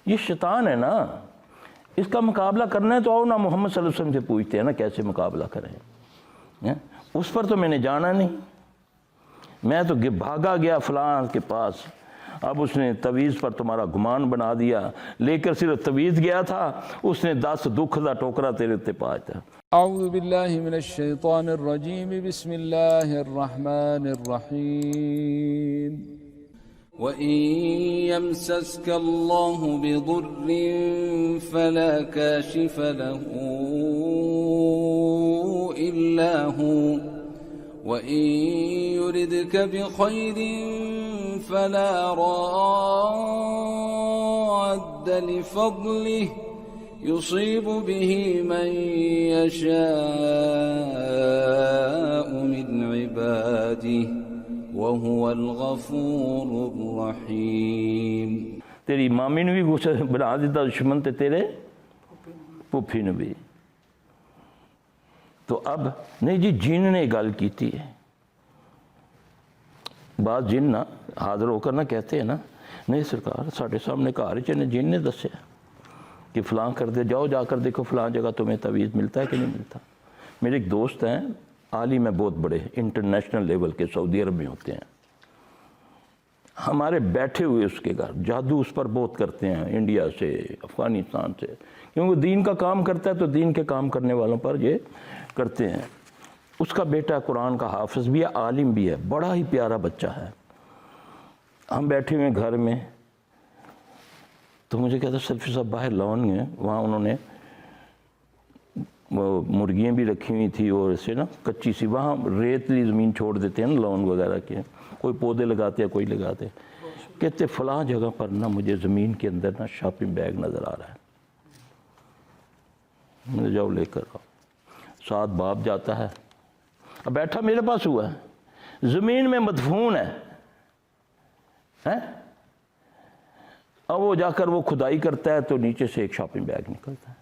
یہ شیطان ہے نا، اس کا مقابلہ کرنا ہے تو آؤ نا محمد صلی اللہ علیہ وسلم سے پوچھتے ہیں نا کیسے مقابلہ کریں۔ اس پر تو میں نے جانا نہیں، میں تو بھاگا گیا فلاں کے پاس، اب اس نے تویز پر تمہارا گمان بنا دیا، لے کر صرف تویز گیا تھا، اس نے 10 دکھ دا ٹوکرا تیرے تے پایا۔ اعوذ باللہ من الشیطان الرجیم، بسم اللہ الرحمن الرحیم۔ وَإِن يَمْسَسْكَ اللَّهُ بِضُرٍّ فَلَا كَاشِفَ لَهُ إِلَّا هُوَ وَإِن يُرِدْكَ بِخَيْرٍ فَلَا رَادَّ لِفَضْلِهِ يُصِيبُ بِهِ مَن يَشَاءُ مِنْ عِبَادِهِ وَهُوَ الْغَفُورُ الرَّحِيمُ۔ تیری مامی نے بھی غصہ بنا دیتا دشمن تے تیرے پھوپھی نے بھی۔ تو اب نہیں جی جن نے گل کیتی ہے، بعض جن نہ حاضر ہو کر نہ کہتے ہیں نا نہیں سرکار ساڑھے سامنے گھر چ جن نے دسیا کہ فلاں کر دے، جاؤ جا کر دیکھو فلاں جگہ تمہیں تعویذ ملتا ہے کہ نہیں ملتا۔ میرے ایک دوست ہیں عالم ہیں بہت بڑے، انٹرنیشنل لیول کے، سعودی عرب میں ہوتے ہیں، ہمارے بیٹھے ہوئے اس کے گھر جادو اس پر بہت کرتے ہیں، انڈیا سے افغانستان سے، کیونکہ دین کا کام کرتا ہے تو دین کے کام کرنے والوں پر یہ کرتے ہیں۔ اس کا بیٹا قرآن کا حافظ بھی ہے، عالم بھی ہے، بڑا ہی پیارا بچہ ہے۔ ہم بیٹھے ہوئے گھر میں تو مجھے کہتا سلفی صاحب باہر لان گئے، وہاں انہوں نے وہ مرغیاں بھی رکھی ہوئی تھی اور ایسے نا کچی سی، وہاں ریتلی زمین چھوڑ دیتے ہیں نا لان وغیرہ کے، کوئی پودے لگاتے ہیں کوئی لگاتے، کہتے فلاں جگہ پر نا مجھے زمین کے اندر نا شاپنگ بیگ نظر آ رہا ہے، مجھے جاؤ لے کر آؤ۔ ساتھ باپ جاتا ہے، اب بیٹھا میرے پاس ہوا ہے، زمین میں مدفون ہے، اب وہ جا کر وہ کھدائی کرتا ہے تو نیچے سے ایک شاپنگ بیگ نکلتا ہے،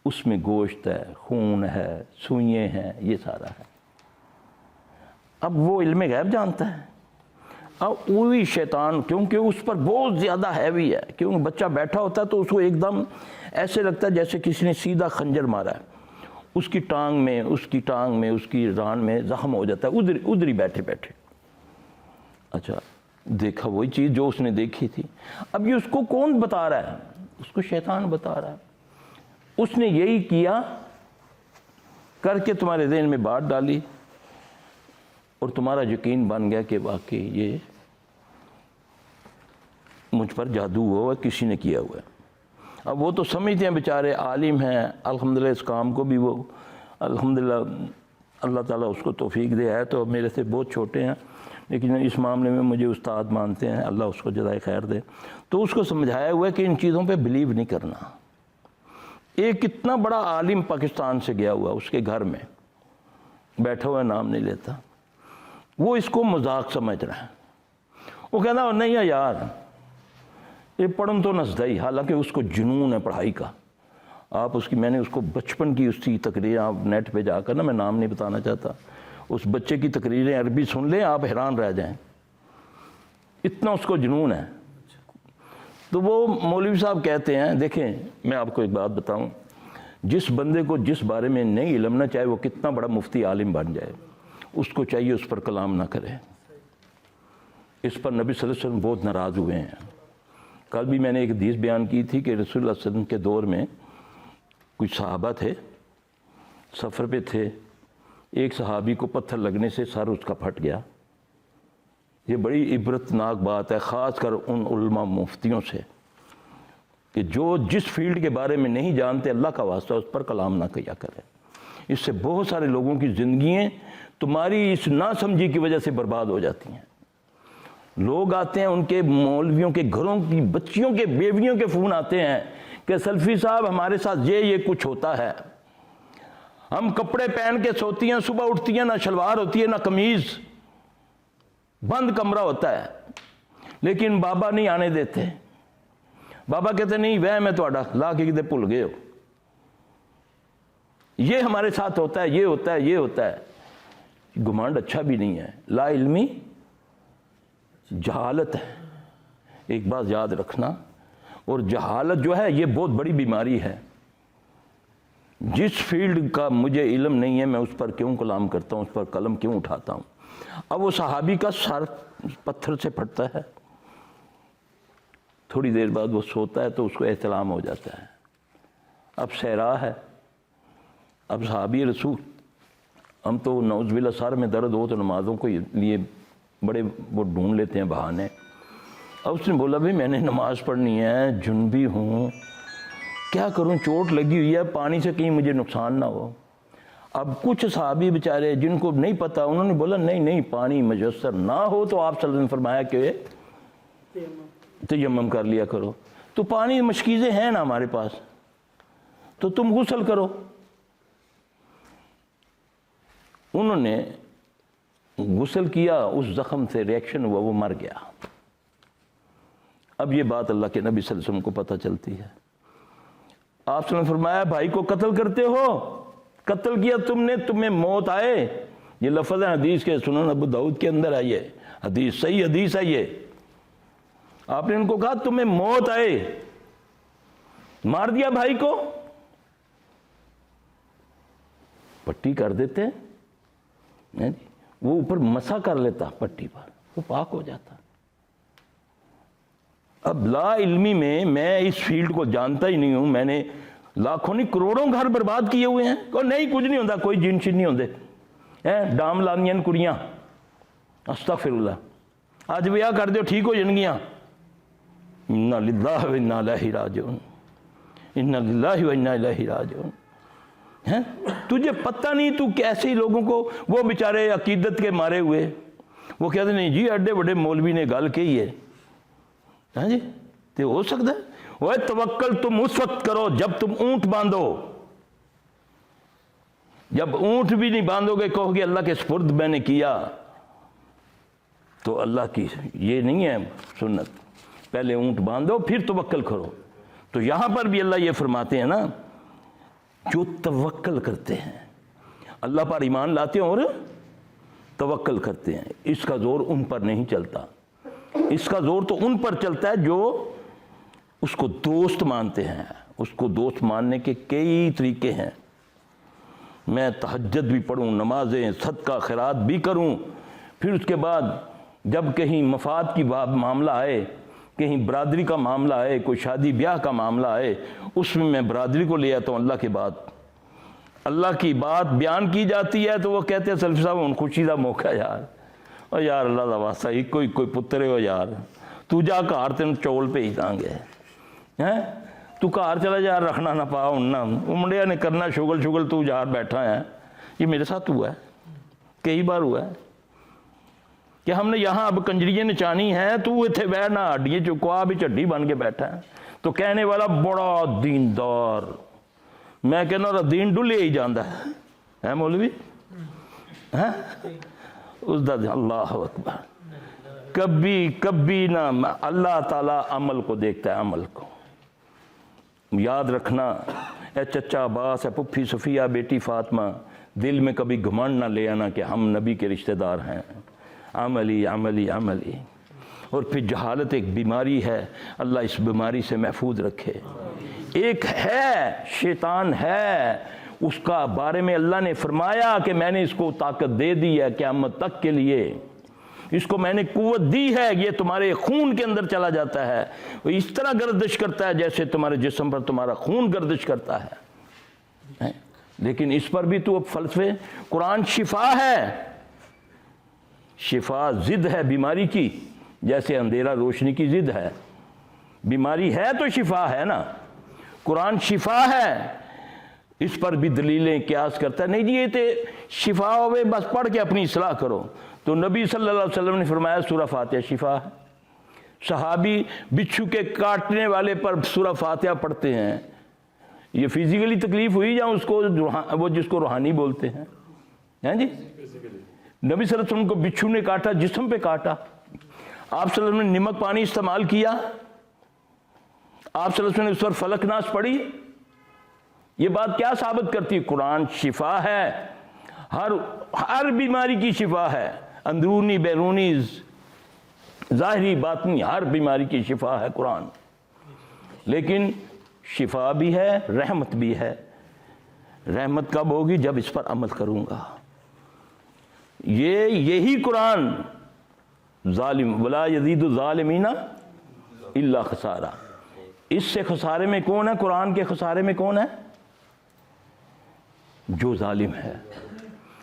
اس میں گوشت ہے، خون ہے، سوئیاں ہیں، یہ سارا ہے۔ اب وہ علم غیب جانتا ہے، اب وہی شیطان کیونکہ اس پر بہت زیادہ ہیوی ہے، کیونکہ بچہ بیٹھا ہوتا ہے تو اس کو ایک دم ایسے لگتا ہے جیسے کسی نے سیدھا خنجر مارا ہے، اس کی ٹانگ میں، اس کی ران میں زخم ہو جاتا ہے، ادھر ہی بیٹھے بیٹھے۔ اچھا دیکھا وہی چیز جو اس نے دیکھی تھی، اب یہ اس کو کون بتا رہا ہے؟ اس کو شیطان بتا رہا ہے۔ اس نے یہی کیا کر کے تمہارے ذہن میں بات ڈالی اور تمہارا یقین بن گیا کہ واقعی یہ مجھ پر جادو ہوا ہے، کسی نے کیا ہوا ہے۔ اب وہ تو سمجھتے ہیں بیچارے عالم ہیں، الحمدللہ اس کام کو بھی وہ الحمدللہ اللہ تعالیٰ اس کو توفیق دے ہے، تو میرے سے بہت چھوٹے ہیں لیکن اس معاملے میں مجھے استاد مانتے ہیں، اللہ اس کو جزائے خیر دے۔ تو اس کو سمجھایا ہوا ہے کہ ان چیزوں پہ بلیو نہیں کرنا۔ ایک اتنا بڑا عالم پاکستان سے گیا ہوا اس کے گھر میں بیٹھا ہوا، نام نہیں لیتا، وہ اس کو مذاق سمجھ رہا ہے، وہ کہنا نہیں ہے یار یہ پڑھن تو نسدا ہی، حالانکہ اس کو جنون ہے پڑھائی کا۔ آپ اس کی، میں نے اس کو بچپن کی اس کی تقریر، آپ نیٹ پہ جا کر نا، میں نام نہیں بتانا چاہتا، اس بچے کی تقریریں عربی سن لیں آپ حیران رہ جائیں، اتنا اس کو جنون ہے۔ تو وہ مولوی صاحب کہتے ہیں دیکھیں میں آپ کو ایک بات بتاؤں، جس بندے کو جس بارے میں نہیں علم نہ، چاہے وہ کتنا بڑا مفتی عالم بن جائے، اس کو چاہیے اس پر کلام نہ کرے۔ اس پر نبی صلی اللہ علیہ وسلم بہت ناراض ہوئے ہیں۔ کل بھی میں نے ایک حدیث بیان کی تھی کہ رسول اللہ صلی اللہ علیہ وسلم کے دور میں کچھ صحابہ تھے، سفر پہ تھے، ایک صحابی کو پتھر لگنے سے سر اس کا پھٹ گیا۔ یہ بڑی عبرتناک بات ہے، خاص کر ان علماء مفتیوں سے، کہ جو جس فیلڈ کے بارے میں نہیں جانتے، اللہ کا واسطہ اس پر کلام نہ کیا کرے۔ اس سے بہت سارے لوگوں کی زندگیاں تمہاری اس نہ سمجھی کی وجہ سے برباد ہو جاتی ہیں۔ لوگ آتے ہیں، ان کے مولویوں کے گھروں کی بچیوں کے بیویوں کے فون آتے ہیں کہ سلفی صاحب ہمارے ساتھ یہ کچھ ہوتا ہے، ہم کپڑے پہن کے سوتی ہیں، صبح اٹھتی ہیں نہ شلوار ہوتی ہے نہ قمیض، بند کمرہ ہوتا ہے، لیکن بابا نہیں آنے دیتے۔ بابا کہتے نہیں وہم ہے تہاڈا، لا کے کتے بھول گئے ہو، یہ ہمارے ساتھ ہوتا ہے، یہ ہوتا ہے، یہ ہوتا ہے۔ گمانڈ اچھا بھی نہیں ہے، لا علمی جہالت ہے۔ ایک بات یاد رکھنا، اور جہالت جو ہے یہ بہت بڑی بیماری ہے. جس فیلڈ کا مجھے علم نہیں ہے میں اس پر کیوں کلام کرتا ہوں, اس پر قلم کیوں اٹھاتا ہوں. اب وہ صحابی کا سر پتھر سے پھٹتا ہے, تھوڑی دیر بعد وہ سوتا ہے تو اس کو احتلام ہو جاتا ہے. اب صحرا ہے, اب صحابی رسول, ہم تو نعوذ باللہ سر میں درد ہو تو نمازوں کو لیے بڑے وہ ڈھونڈ لیتے ہیں بہانے. اب اس نے بولا بھائی میں نے نماز پڑھنی ہے, جنبی ہوں, کیا کروں, چوٹ لگی ہوئی ہے, پانی سے کہیں مجھے نقصان نہ ہو. اب کچھ صحابی بیچارے جن کو نہیں پتا, انہوں نے بولا نہیں پانی میسر نہ ہو تو آپ صلی اللہ علیہ وسلم نے فرمایا کہ تیمم کر لیا کرو. تو پانی مشکیزیں ہیں نا ہمارے پاس, تو تم غسل کرو. انہوں نے غسل کیا, اس زخم سے ریئیکشن ہوا, وہ مر گیا. اب یہ بات اللہ کے نبی صلی اللہ علیہ وسلم کو پتہ چلتی ہے. آپ صلی اللہ علیہ وسلم نے فرمایا بھائی کو قتل کرتے ہو, قتل کیا تم نے, تمہیں موت آئے. یہ لفظ ہے حدیث کے, سنن ابو داؤد کے اندر آئی ہے حدیث, صحیح حدیث ہے یہ. آپ نے ان کو کہا تمہیں موت آئے, مار دیا بھائی کو, پٹی کر دیتے ہیں, وہ اوپر مسا کر لیتا پٹی پر, وہ پاک ہو جاتا. اب لا علمی میں اس فیلڈ کو جانتا ہی نہیں ہوں, میں نے لاکھوں نہیں کروڑوں گھر برباد کیے ہوئے ہیں. نہیں کچھ نہیں ہوتا, کوئی جن شن نہیں ہوتے, ڈام لانیاں کڑیاں, استغفر اللہ, آج بیاہ کر دیو ٹھیک ہو جنگیاں. انا للہ و انا الیہ راجعون, انا للہ و انا الیہ راجعون. تجھے پتہ نہیں تو کیسے ہی لوگوں کو, وہ بیچارے عقیدت کے مارے ہوئے, وہ کہتے نہیں جی ایڈے بڑے مولوی نے گل کہی ہے. ہاں جی, تو ہو سکتا ہے. وہ توکل تم اس وقت کرو جب تم اونٹ باندھو. جب اونٹ بھی نہیں باندھو گے, کہو گے اللہ کے سپرد میں نے کیا, تو اللہ کی یہ نہیں ہے سنت. پہلے اونٹ باندھو پھر توکل کرو. تو یہاں پر بھی اللہ یہ فرماتے ہیں نا, جو توکل کرتے ہیں, اللہ پر ایمان لاتے ہیں اور توکل کرتے ہیں, اس کا زور ان پر نہیں چلتا. اس کا زور تو ان پر چلتا ہے جو اس کو دوست مانتے ہیں. اس کو دوست ماننے کے کئی طریقے ہیں. میں تہجد بھی پڑھوں, نمازیں, صدقہ خیرات بھی کروں, پھر اس کے بعد جب کہیں مفاد کی معاملہ آئے, کہیں برادری کا معاملہ آئے, کوئی شادی بیاہ کا معاملہ آئے, اس میں برادری کو لے آتا ہوں. اللہ کے بعد اللہ کی بات بیان کی جاتی ہے تو وہ کہتے ہیں سلفی صاحب ان خوشی کا موقع ہے یار, اور یار اللہ کا واسطہ ایک کوئی پترے ہو یار, تو جا گھر تین چول بھیج داں گے, تو گھر چلا جا, رکھنا نہ پا ہوں, وہ منڈیا نے کرنا شغل, تو یار بیٹھا ہے. یہ میرے ساتھ ہوا ہے, کئی بار ہوا ہے کہ ہم نے یہاں اب کنجریاں نچانی ہیں, تو اتنے بہنا ہڈیے چکوا بھی چڈی بن کے بیٹھا ہے. تو کہنے والا بڑا دیندار, میں کہنا دین ڈلے ہی جانا ہے مولوی, اس دا اللہ اکبر. کبھی نہ, اللہ تعالیٰ عمل کو دیکھتا ہے, عمل کو. یاد رکھنا, اے چچا عباس, اے پھپھی صفیہ, بیٹی فاطمہ, دل میں کبھی گھمنڈ نہ لے آنا کہ ہم نبی کے رشتہ دار ہیں. عملی عملی عملی. اور پھر جہالت ایک بیماری ہے, اللہ اس بیماری سے محفوظ رکھے. ایک ہے شیطان ہے, اس کا بارے میں اللہ نے فرمایا کہ میں نے اس کو طاقت دے دی ہے قیامت تک کے لیے, اس کو میں نے قوت دی ہے, یہ تمہارے خون کے اندر چلا جاتا ہے, وہ اس طرح گردش کرتا ہے جیسے تمہارے جسم پر تمہارا خون گردش کرتا ہے. لیکن اس پر بھی تو اب فلسفے, قرآن شفا ہے, شفا ضد ہے بیماری کی, جیسے اندھیرا روشنی کی ضد ہے. بیماری ہے تو شفا ہے نا, قرآن شفا ہے. اس پر بھی دلیلیں قیاس کرتا ہے, نہیں جی یہ تے شفا ہوئے بس پڑھ کے اپنی اصلاح کرو. تو نبی صلی اللہ علیہ وسلم نے فرمایا سورہ فاتحہ شفا ہے. صحابی بچھو کے کاٹنے والے پر سورہ فاتحہ پڑھتے ہیں. یہ فزیکلی تکلیف ہوئی یا اس کو وہ جس کو روحانی بولتے ہیں, جی نبی صلی اللہ علیہ وسلم کو بچھو نے کاٹا, جسم پہ کاٹا, آپ صلی اللہ علیہ وسلم نے نمک پانی استعمال کیا, آپ صلی اللہ علیہ وسلم نے اس پر فلک ناس پڑھی. یہ بات کیا ثابت کرتی ہے؟ قرآن شفا ہے, ہر بیماری کی شفا ہے, اندرونی بیرونی ظاہری باطنی ہر بیماری کی شفا ہے قرآن. لیکن شفا بھی ہے، رحمت بھی ہے۔ رحمت کب ہوگی؟ جب اس پر عمل کروں گا۔ یہی قرآن ظالم ولا یزید الظالمین الا خسارہ، اس سے خسارے میں کون ہے؟ قرآن کے خسارے میں کون ہے؟ جو ظالم ہے۔